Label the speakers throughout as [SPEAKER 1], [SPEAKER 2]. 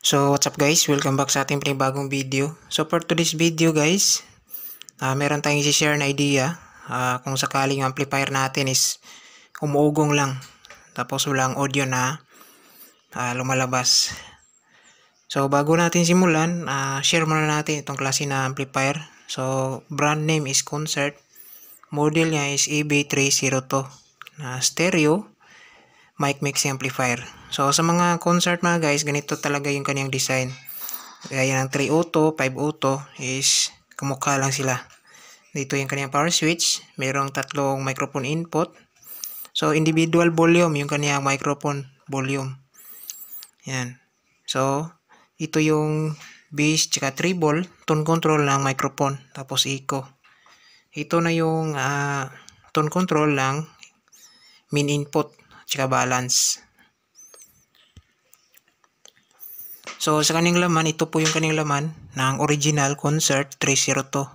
[SPEAKER 1] So what's up guys, welcome back sa ating panibagong video. So for today's video guys, meron tayong i-share na idea kung sakaling yung amplifier natin is umuugong lang tapos walang audio na lumalabas. So bago natin simulan, share muna natin itong klase na amplifier. So brand name is Concert, model niya is EB302 na stereo mic mixing amplifier. So sa mga concert mga guys, ganito talaga yung kanyang design. Gaya ng 3 auto, 5 auto is kamukha lang sila. Dito yung kanyang power switch, mayroong tatlong microphone input. So individual volume yung kanyang microphone volume. Yan. So ito yung bass tsaka treble, tone control ng microphone, tapos echo. Ito na yung tone control ng main input tsaka balance. So sa kanyang laman, ito po yung kanyang laman ng original Concert 302.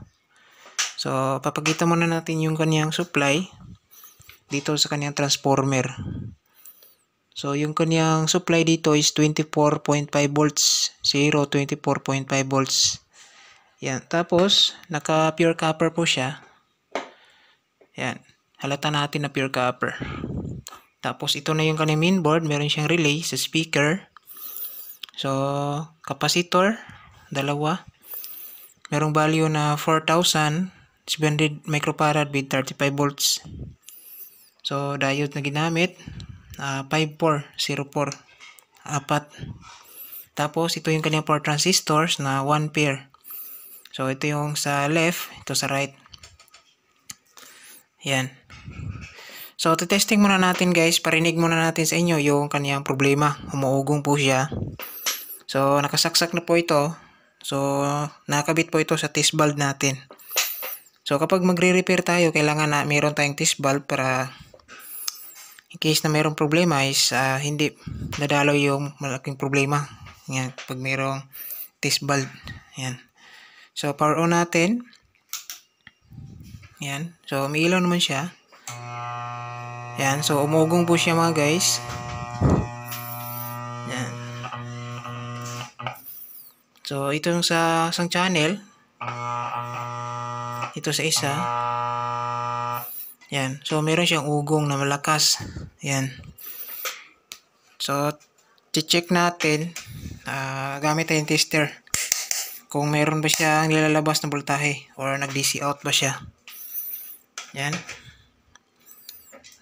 [SPEAKER 1] So papakita muna natin yung kanyang supply dito sa kanyang transformer. So yung kanyang supply dito is 24.5 volts, 24.5 volts. Yan. Tapos naka pure copper po siya. Yan. Halata natin na pure copper. Tapos ito na yung kanyang mainboard, meron siyang relay sa speaker. So capacitor, dalawa. Merong value na 4,700 microfarad with 35 volts. So diode na ginamit, 5404, apat. Tapos ito yung kanyang 4 transistors na 1 pair. So ito yung sa left, ito sa right. Yan. So, testing muna natin guys, parinig muna natin sa inyo yung kaniyang problema. Umuugong po siya. So, nakasaksak na po ito. So, nakabit po ito sa test valve natin. So, kapag magre-repair tayo, kailangan na mayroon tayong test valve para in case na mayroong problema is hindi nadalo yung malaking problema. Yan, pag mayroong test valve. Yan. So, power on natin. Yan. So, may ilaw naman siya. Yan, so umugong po siya mga guys. Yan. So ito yung sa isang channel. Ito sa isa. Yan, so meron siyang ugong na malakas. Yan. So check natin gamit tayong tester kung meron ba siyang nilalabas na voltahe or nag-DC out ba siya. Yan.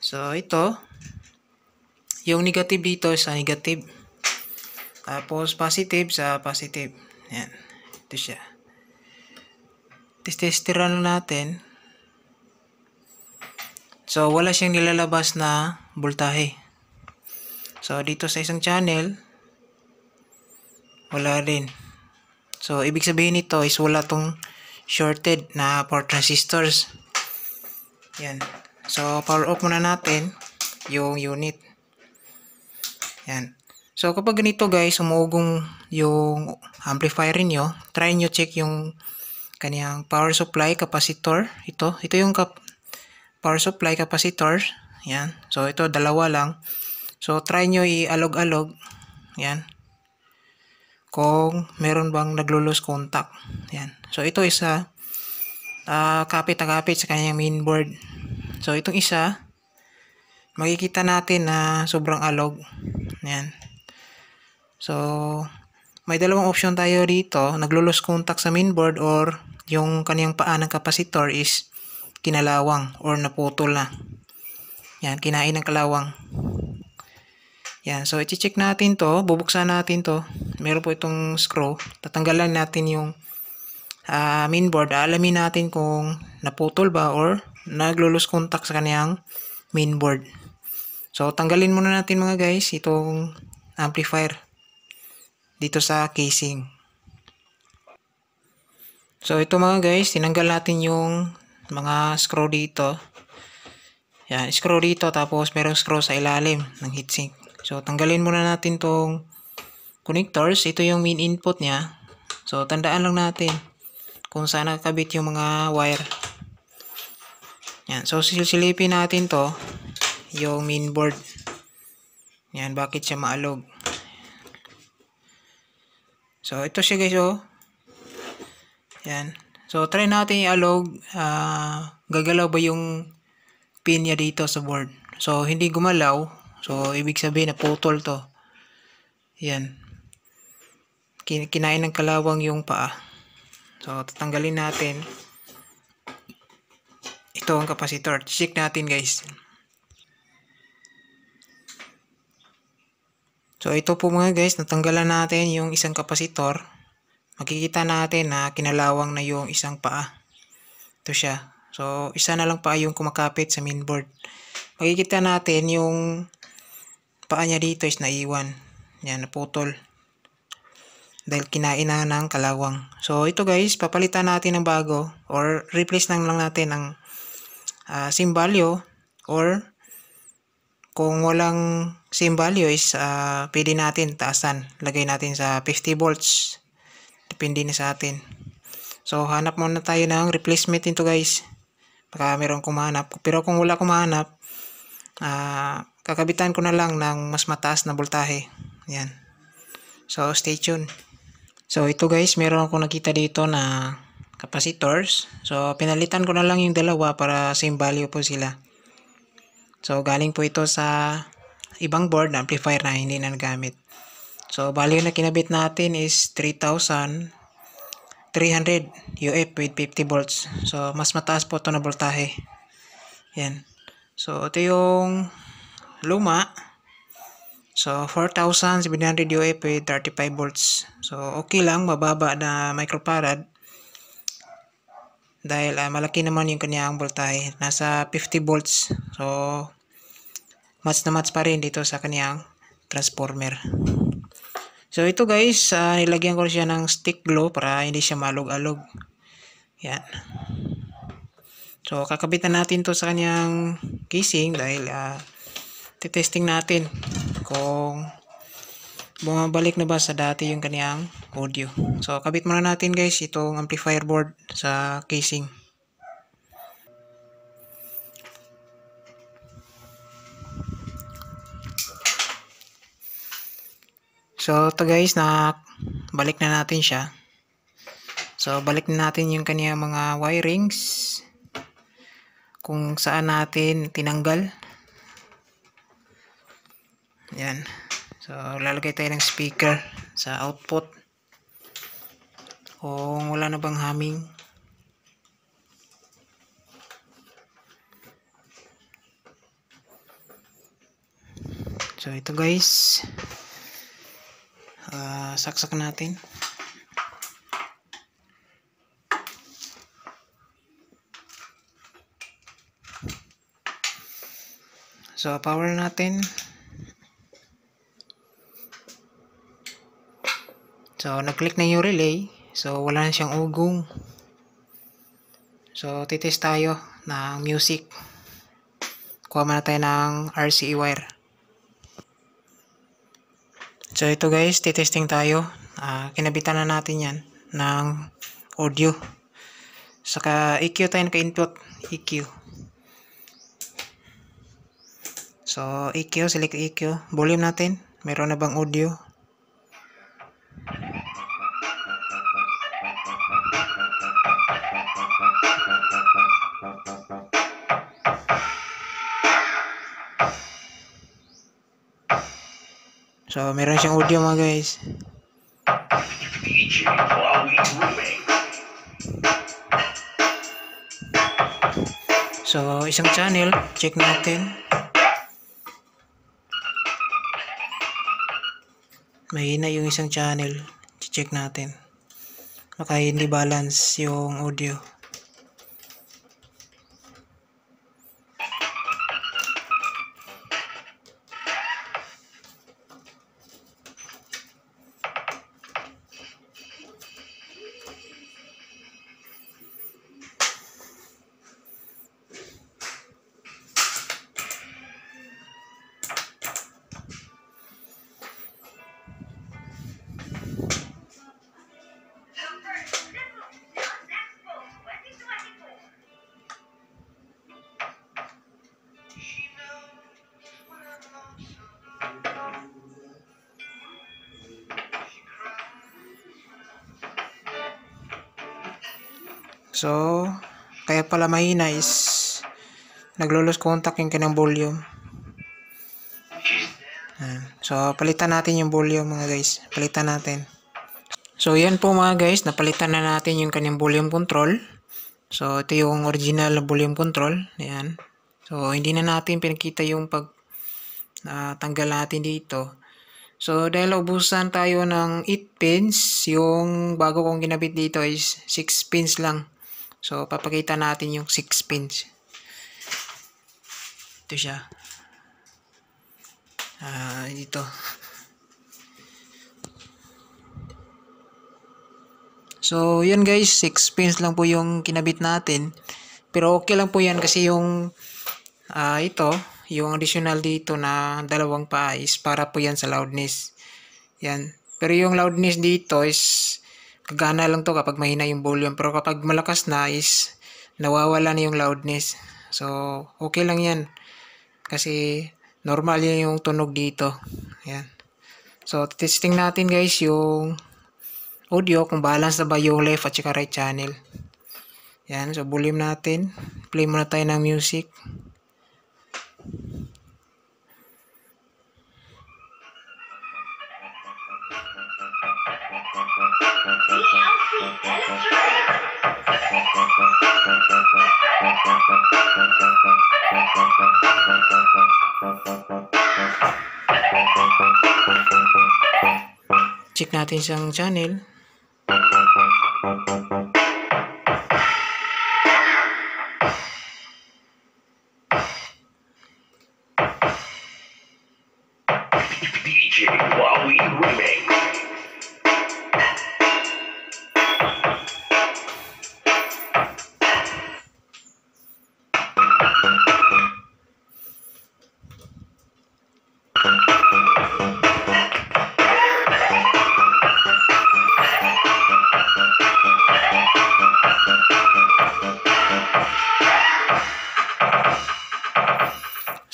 [SPEAKER 1] So, ito, yung negative dito sa negative. Tapos, positive sa positive. Yan. Ito siya. Testeran natin. So, wala siyang nilalabas na voltahe. So, dito sa isang channel, wala rin. So, ibig sabihin nito is wala tong shorted na 4 transistors. Yan. So, power off muna natin yung unit. Yan. So, kapag ganito guys, umuugong yung amplifier niyo, try nyo check yung kaniyang power supply capacitor. Ito yung power supply capacitor. Yan. So, ito dalawa lang. So, try nyo i-alog-alog. Yan. Kung meron bang naglo-lose contact. Yan. So, ito isa kapit na kapit sa kanyang mainboard. So, itong isa, makikita natin na sobrang alog. Yan. So, may dalawang option tayo dito. Naglo-lose contact sa mainboard or yung kaniyang paa ng capacitor is kinalawang or naputol na. Yan, kinain ng kalawang. Yan. So, i-check natin to. Bubuksan natin to. Meron po itong screw. Tatanggalan natin yung mainboard. Alamin natin kung naputol ba or naglo-lose contact sa kaniyang mainboard. So, tanggalin muna natin mga guys itong amplifier dito sa casing. So, ito mga guys, tinanggal natin yung mga screw dito. Yan, screw dito tapos merong screw sa ilalim ng heatsink. So, tanggalin muna natin tong connectors. Ito yung main input niya. So, tandaan lang natin kung saan nakakabit yung mga wire. Yan. So, silipin natin to, yung main board. Yan. Bakit siya maalog? So, ito siya guys, oh. Yan. So, try natin i-alog. Gagalaw ba yung pin niya dito sa board? So, hindi gumalaw. So, ibig sabihin na putol to. Yan. Kinain ng kalawang yung paa. So, tatanggalin natin. Ito ang capacitor. Check natin guys. So, ito po mga guys. Natanggalan natin yung isang capacitor. Makikita natin na kinalawang na yung isang paa. Ito siya. So, isa na lang paa yung kumakapit sa mainboard. Makikita natin yung paa niya dito is naiwan. Yan, naputol. Dahil kinain na ng kalawang. So, ito guys, papalitan natin ng bago or replace lang natin ng same value, or kung walang same value is pwede natin taasan. Lagay natin sa 50 volts. Depende na sa atin. So, hanap muna tayo ng replacement nito guys. Baka meron kumahanap. Pero kung wala kumahanap, kakabitan ko na lang ng mas mataas na voltahe. Yan. So, stay tuned. So, ito guys, meron akong nakita dito na capacitors. So, pinalitan ko na lang yung dalawa para same value po sila. So, galing po ito sa ibang board na amplifier na hindi na nagamit. So, value na kinabit natin is 3,300 UF with 50 volts. So, mas mataas po ito na voltahe. Yan. So, ito yung luma. So, 4,700 UF with 35 volts. So, okay lang. Mababa na microfarad. Dahil malaki naman yung kanyang voltahe. Nasa 50 volts. So, match na match pa rin dito sa kanyang transformer. So, ito guys, nilagyan ko siya ng stick glue para hindi siya malog-alog. Yan. So, kakabitan natin to sa kanyang casing dahil titesting natin kung bumabalik na ba sa dati yung kanyang audio. So, kabit muna natin guys itong amplifier board sa casing. So, ito guys, balik na natin siya. So, balik na natin yung kanyang mga wirings kung saan natin tinanggal. Yan. So, lalagay tayo ng speaker sa output. Kung wala na bang humming. So, ito guys. Saksak natin. So, power natin. So, nag-click na yung relay. So, wala na siyang ugong. So, titest tayo ng music. Kuha muna tayo ng RCA wire. So, ito guys, titesting tayo. Kinabitan na natin yan ng audio. Saka EQ tayo naka-input. EQ. So, EQ, select EQ. Volume natin. Meron na bang audio? So, meron siyang audio mga guys. So, isang channel, check natin. Mahina yung isang channel, check natin. Baka hindi balance yung audio. So, kaya pala mahina is naglo-lose contact yung kanyang volume. So, palitan natin yung volume mga guys. Palitan natin. So, yan po mga guys. Napalitan na natin yung kanyang volume control. So, ito yung original volume control. Ayan. So, hindi na natin pinakita yung tanggal natin dito. So, dahil ubusan tayo ng 8 pins, yung bago kong ginabit dito is 6 pins lang. So, papakita natin yung 6 pins. Ito siya. Dito. So, yan guys, 6 pins lang po yung kinabit natin. Pero okay lang po yan kasi yung yung additional dito na dalawang pa is para po yan sa loudness. Yan. Pero yung loudness dito is kagana lang to kapag mahina yung volume. Pero kapag malakas na is nawawala na yung loudness. So, okay lang yan. Kasi normal yan yung tunog dito. Yan. So, testing natin guys yung audio kung balance na ba yung left at saka right channel. Yan. So, volume natin. Play muna tayo ng music. Check natin siyang channel.
[SPEAKER 2] DJ Wally Remix.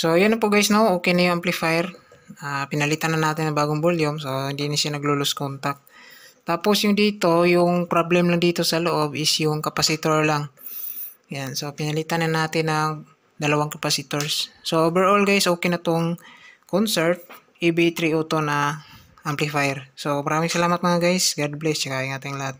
[SPEAKER 1] So, yan na po guys, no? Okay na yung amplifier. Pinalitan na natin ng bagong volume. So, hindi na siya naglo-lose contact. Tapos, yung dito, yung problem lang dito sa loob is yung capacitor lang. Yan. So, pinalitan na natin ng dalawang capacitors. So, overall guys, okay na tong Concert EB3 Auto na amplifier. So, maraming salamat mga guys. God bless. Tsaka ingat tayong lahat.